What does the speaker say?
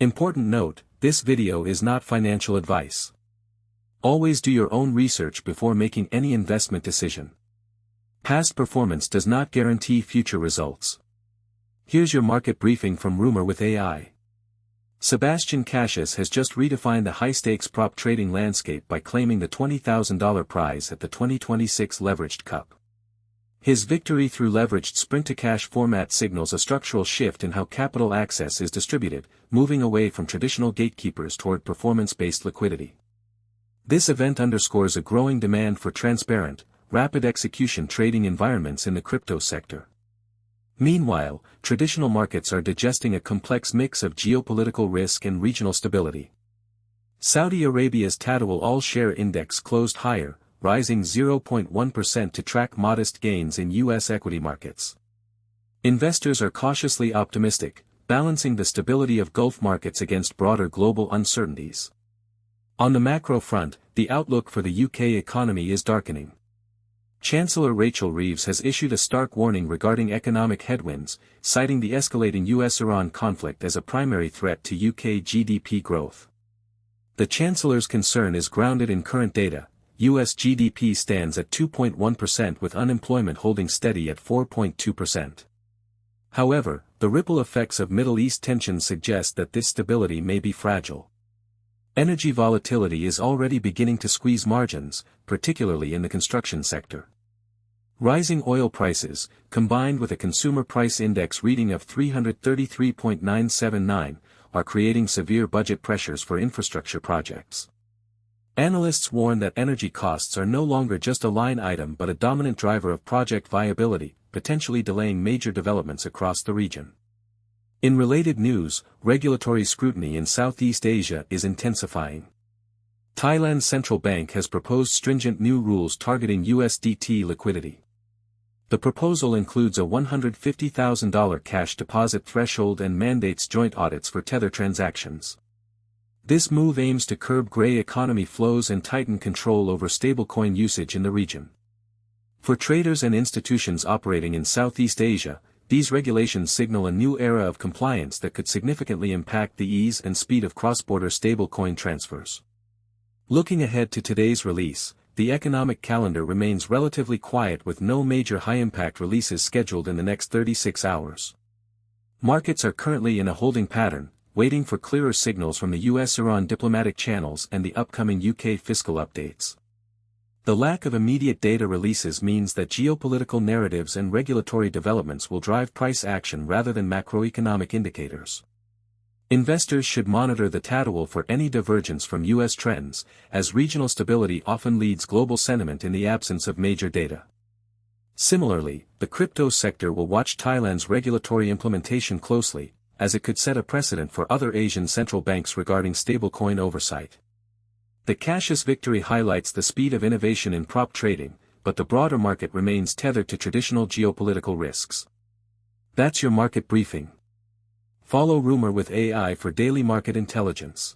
Important note, this video is not financial advice. Always do your own research before making any investment decision. Past performance does not guarantee future results. Here's your market briefing from Rumour with AI. Sebastian Cassius has just redefined the high-stakes prop trading landscape by claiming the $20,000 prize at the 2026 Leveraged Cup. His victory through leveraged sprint-to-cash format signals a structural shift in how capital access is distributed, moving away from traditional gatekeepers toward performance-based liquidity. This event underscores a growing demand for transparent, rapid execution trading environments in the crypto sector. Meanwhile, traditional markets are digesting a complex mix of geopolitical risk and regional stability. Saudi Arabia's Tadawul all-share index closed higher, rising 0.1% to track modest gains in U.S. equity markets. Investors are cautiously optimistic, balancing the stability of Gulf markets against broader global uncertainties. On the macro front, the outlook for the UK economy is darkening. Chancellor Rachel Reeves has issued a stark warning regarding economic headwinds, citing the escalating US-Iran conflict as a primary threat to UK GDP growth. The Chancellor's concern is grounded in current data. US GDP stands at 2.1% with unemployment holding steady at 4.2%. However, the ripple effects of Middle East tensions suggest that this stability may be fragile. Energy volatility is already beginning to squeeze margins, particularly in the construction sector. Rising oil prices, combined with a consumer price index reading of 333.979, are creating severe budget pressures for infrastructure projects. Analysts warn that energy costs are no longer just a line item but a dominant driver of project viability, potentially delaying major developments across the region. In related news, regulatory scrutiny in Southeast Asia is intensifying. Thailand's central bank has proposed stringent new rules targeting USDT liquidity. The proposal includes a $150,000 cash deposit threshold and mandates joint audits for Tether transactions. This move aims to curb gray economy flows and tighten control over stablecoin usage in the region. For traders and institutions operating in Southeast Asia, these regulations signal a new era of compliance that could significantly impact the ease and speed of cross-border stablecoin transfers. Looking ahead to today's release, the economic calendar remains relatively quiet with no major high-impact releases scheduled in the next 36 hours. Markets are currently in a holding pattern, waiting for clearer signals from the US-Iran diplomatic channels and the upcoming UK fiscal updates. The lack of immediate data releases means that geopolitical narratives and regulatory developments will drive price action rather than macroeconomic indicators. Investors should monitor the Tadawul for any divergence from US trends, as regional stability often leads global sentiment in the absence of major data. Similarly, the crypto sector will watch Thailand's regulatory implementation closely, as it could set a precedent for other Asian central banks regarding stablecoin oversight. The Cassius victory highlights the speed of innovation in prop trading, but the broader market remains tethered to traditional geopolitical risks. That's your market briefing. Follow Rumour with AI for daily market intelligence.